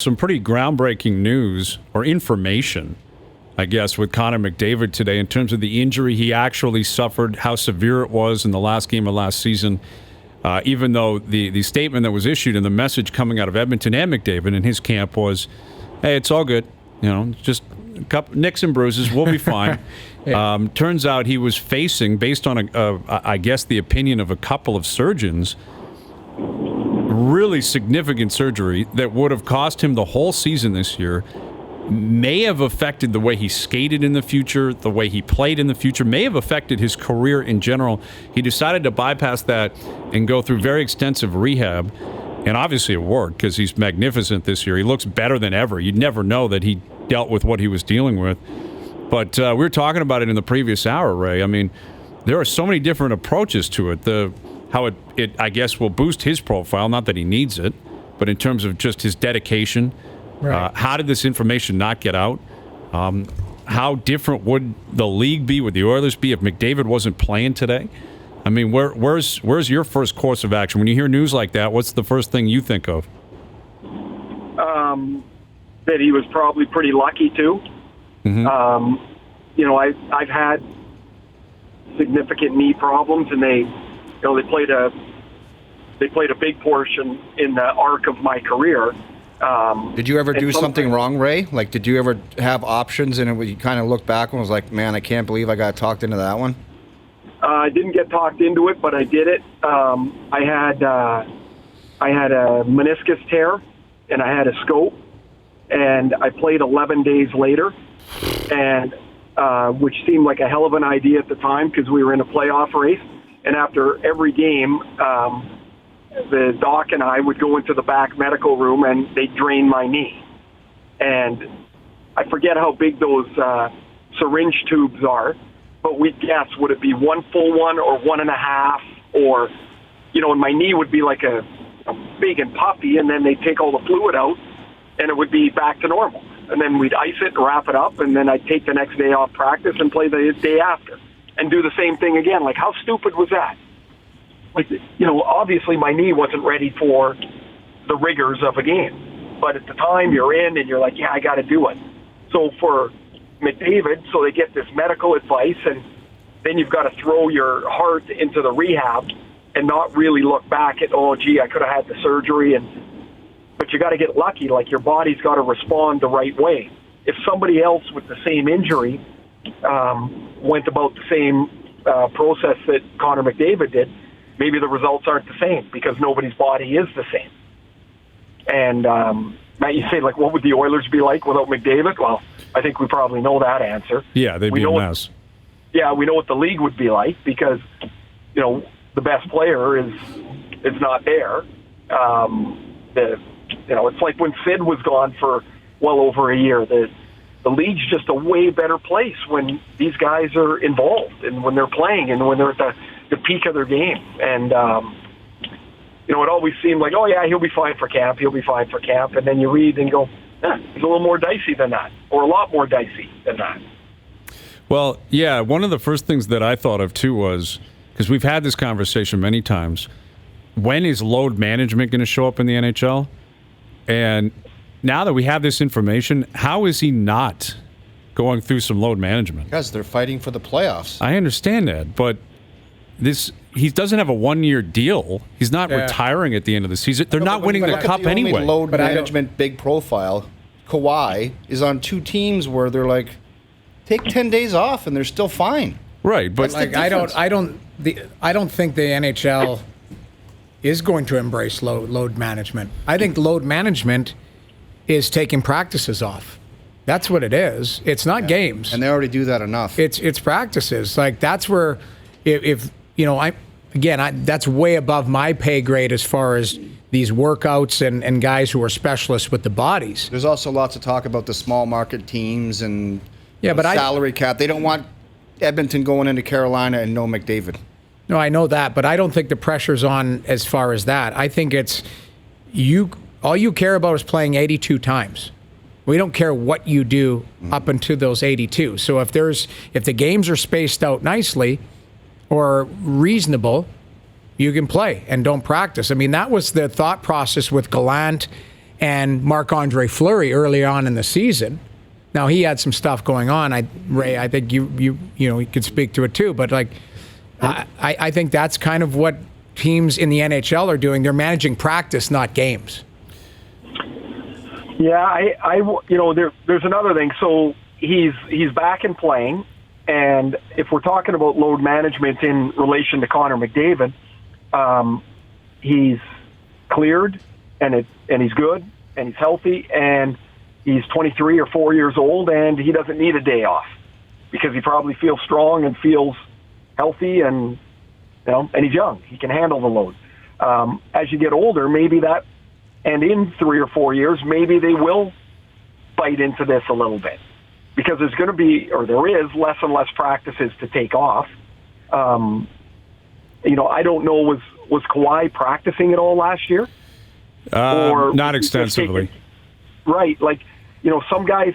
Some pretty groundbreaking news or information, I guess, with Connor McDavid today in terms of the injury he actually suffered, how severe it was in the last game of last season. Even though the statement that was issued and the message coming out of Edmonton and McDavid in his camp was, hey, it's all good. You know, just a couple nicks and bruises. We'll be fine. Yeah. Turns out he was facing, based on, I guess, the opinion of a couple of surgeons, really significant surgery that would have cost him the whole season this year, may have affected the way he skated in the future, the way he played in the future, may have affected his career in general. He decided to bypass that and go through very extensive rehab, and obviously it worked because he's magnificent this year. He looks better than ever. You'd never know that he dealt with what he was dealing with. But we were talking about it in the previous hour, Ray. I mean, there are so many different approaches to it. How it, I guess, will boost his profile, not that he needs it, but in terms of just his dedication. Right. How did this information not get out? How different would the league be, would the Oilers be if McDavid wasn't playing today? I mean, where's your first course of action? When you hear news like that, what's the first thing you think of? That he was probably pretty lucky, too. Mm-hmm. You know, I've had significant knee problems, and they played a big portion in the arc of my career. Did you ever do something wrong, Ray? Like, did you ever have options and you kind of look back and was like, man, I can't believe I got talked into that one? I didn't get talked into it, but I did it. I had a meniscus tear, and I had a scope, and I played 11 days later, and which seemed like a hell of an idea at the time because we were in a playoff race. And after every game, the doc and I would go into the back medical room and they'd drain my knee. And I forget how big those syringe tubes are, but we'd guess, would it be one full one or 1.5? Or, and my knee would be like a big and puffy, and then they'd take all the fluid out and it would be back to normal. And then we'd ice it and wrap it up, and then I'd take the next day off practice and play the day after. And do the same thing again. Like, how stupid was that? Like, obviously my knee wasn't ready for the rigors of a game. But at the time, you're in and you're like, yeah, I got to do it. So for McDavid, so they get this medical advice, and then you've got to throw your heart into the rehab and not really look back at, oh, gee, I could have had the surgery. But you got to get lucky. Like, your body's got to respond the right way. If somebody else with the same injury went about the same process that Connor McDavid did, maybe the results aren't the same because nobody's body is the same. And Matt, you say, like, what would the Oilers be like without McDavid? Well, I think we probably know that answer. Yeah, they'd be a mess. We know what the league would be like because, the best player is not there. It's like when Sid was gone for well over a year. The league's just a way better place when these guys are involved and when they're playing and when they're at the peak of their game. And, it always seemed like, oh, yeah, he'll be fine for camp. And then you read and you go, he's a little more dicey than that, or a lot more dicey than that. Well, yeah, one of the first things that I thought of, too, was, because we've had this conversation many times, when is load management going to show up in the NHL? And now that we have this information, how is he not going through some load management? Because they're fighting for the playoffs. I understand that, but he doesn't have a one-year deal. He's not retiring at the end of the season. They're not winning the cup anyway. Load management, big profile. Kawhi is on 2 teams where they're like, take 10 days off and they're still fine. Right, but like I don't think the NHL is going to embrace load management. I think load management is taking practices off. That's what it is. It's not games. And they already do that enough. It's practices. Like, that's where that's way above my pay grade as far as these workouts and guys who are specialists with the bodies. There's also lots of talk about the small market teams and salary cap. They don't want Edmonton going into Carolina and no McDavid. No, I know that, but I don't think the pressure's on as far as that. I think it's all you care about is playing 82 times. We don't care what you do up until those 82. So if the games are spaced out nicely or reasonable, you can play and don't practice. I mean, that was the thought process with Gallant and Marc-Andre Fleury early on in the season. Now he had some stuff going on. Ray, I think you could speak to it too. But like, I think that's kind of what teams in the NHL are doing. They're managing practice, not games. Yeah, there's another thing. So he's back and playing, and if we're talking about load management in relation to Connor McDavid, he's cleared, and he's good, and he's healthy, and he's 23 or 4 years old, and he doesn't need a day off because he probably feels strong and feels healthy, and and he's young. He can handle the load. As you get older, maybe that. And in 3 or 4 years, maybe they will bite into this a little bit because there's going to be, or there is, less and less practices to take off. I don't know, was Kawhi practicing at all last year? Or not extensively. Right. Like, some guys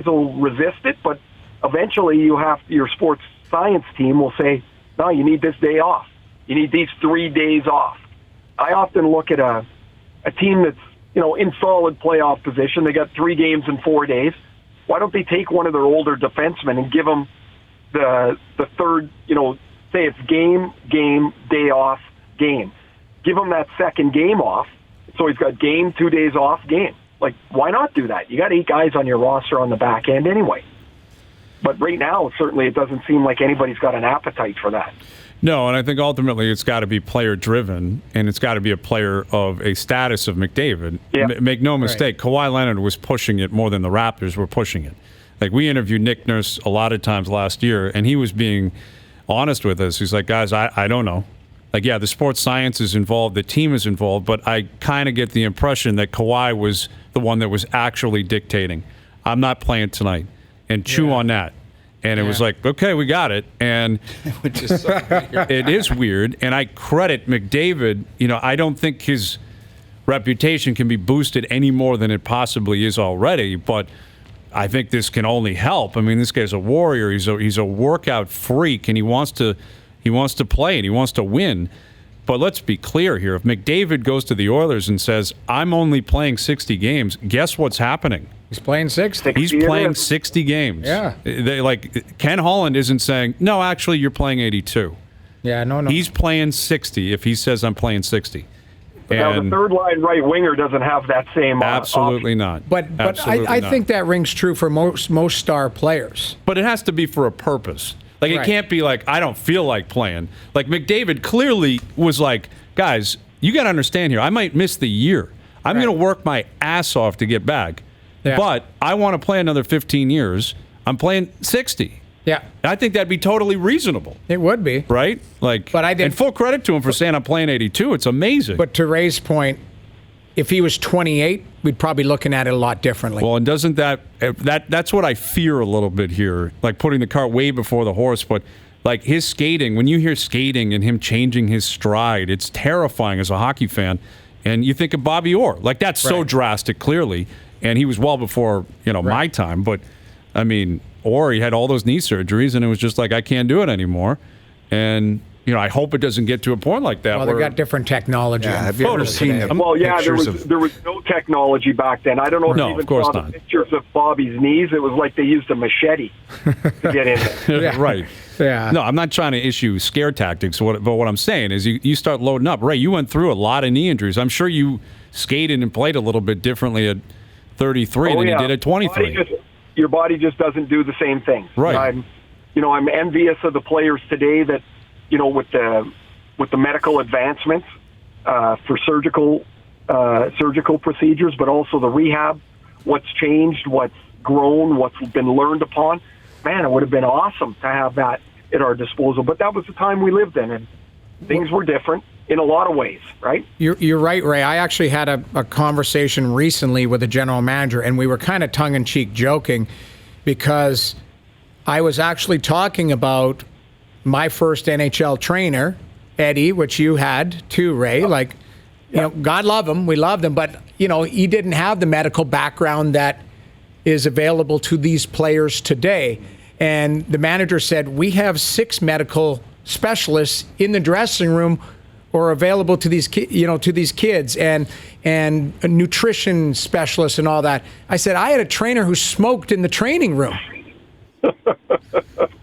will resist it, but eventually your sports science team will say, no, you need this day off. You need these 3 days off. I often look at a team that's, in solid playoff position. They got 3 games in 4 days. Why don't they take one of their older defensemen and give them the third, say it's game, day off, game. Give him that second game off. So he's got game, 2 days off, game. Like, why not do that? You got 8 guys on your roster on the back end anyway. But right now, certainly it doesn't seem like anybody's got an appetite for that. No, and I think ultimately it's got to be player-driven, and it's got to be a player of a status of McDavid. Yeah. Make no mistake, right. Kawhi Leonard was pushing it more than the Raptors were pushing it. Like, we interviewed Nick Nurse a lot of times last year, and he was being honest with us. He's like, guys, I don't know. Like, yeah, the sports science is involved, the team is involved, but I kind of get the impression that Kawhi was the one that was actually dictating. I'm not playing tonight. And chew on that. And it was like, okay, we got it. And which is so weird. It is weird. And I credit McDavid. I don't think his reputation can be boosted any more than it possibly is already. But I think this can only help. I mean, this guy's a warrior. He's a workout freak, and he wants to play and he wants to win. But let's be clear here. If McDavid goes to the Oilers and says, I'm only playing 60 games, guess what's happening? He's playing 60. He's playing 60 games. Yeah. Ken Holland isn't saying, no, actually, you're playing 82. Yeah, no. He's playing 60 if he says I'm playing 60. Now, the third line right winger doesn't have that same absolutely option. not. But I think that rings true for most star players. But it has to be for a purpose. Like, it can't be like, I don't feel like playing. Like, McDavid clearly was like, guys, you got to understand here, I might miss the year. I'm going to work my ass off to get back. Yeah. But I want to play another 15 years. I'm playing 60. Yeah. I think that'd be totally reasonable. It would be. Right? Like, but I think, and full credit to him for saying I'm playing 82. It's amazing. But to Ray's point, if he was 28, we'd probably be looking at it a lot differently. Well, and doesn't that's what I fear a little bit here, like putting the cart way before the horse. But like his skating, when you hear skating and him changing his stride, it's terrifying as a hockey fan. And you think of Bobby Orr. Like, that's so drastic, clearly. And he was well before, my time. But, I mean, Orr, he had all those knee surgeries, and it was just like, I can't do it anymore. And, I hope it doesn't get to a point like that. Well, they got different technology. Yeah, have you ever seen there was no technology back then. I don't know if you even saw the pictures of Bobby's knees. It was like they used a machete to get in there. Yeah. Right. Yeah. No, I'm not trying to issue scare tactics, but what I'm saying is you start loading up. Ray, you went through a lot of knee injuries. I'm sure you skated and played a little bit differently at 33 than you did at 23. Your body just doesn't do the same thing. Right. I'm envious of the players today that, with the medical advancements for surgical procedures, but also the rehab, what's changed, what's grown, what's been learned upon. Man, it would have been awesome to have that at our disposal. But that was the time we lived in, and things were different in a lot of ways, right? You're right, Ray. I actually had a conversation recently with a general manager, and we were kind of tongue-in-cheek joking because I was actually talking about my first NHL trainer, Eddie, which you had too, Ray. Like, God love him. We loved him. But, he didn't have the medical background that is available to these players today. And the manager said, we have 6 medical specialists in the dressing room or available to these to these kids, and a nutrition specialist and all that. I said, I had a trainer who smoked in the training room.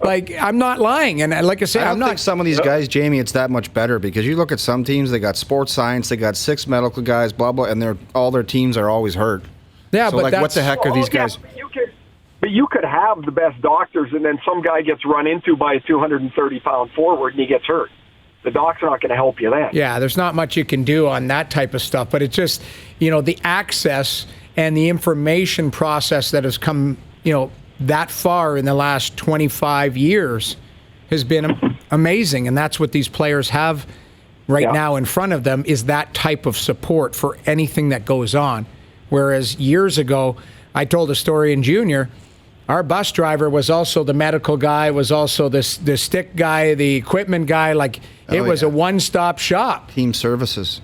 Like, I'm not lying. And like I said, I I'm don't not. think some of these guys, Jamie, it's that much better, because you look at some teams, they got sports science, they got 6 medical guys, blah, blah, and all their teams are always hurt. Yeah, so, but like, what the heck are these guys? But you could have the best doctors, and then some guy gets run into by a 230-pound forward, and he gets hurt. The doc's not going to help you then. Yeah, there's not much you can do on that type of stuff, but it's just, the access and the information process that has come, that far in the last 25 years has been amazing. And that's what these players have right now in front of them, is that type of support for anything that goes on. Whereas years ago, I told a story in junior, our bus driver was also the medical guy, was also the stick guy, the equipment guy. Like, it was a one-stop shop. Team services.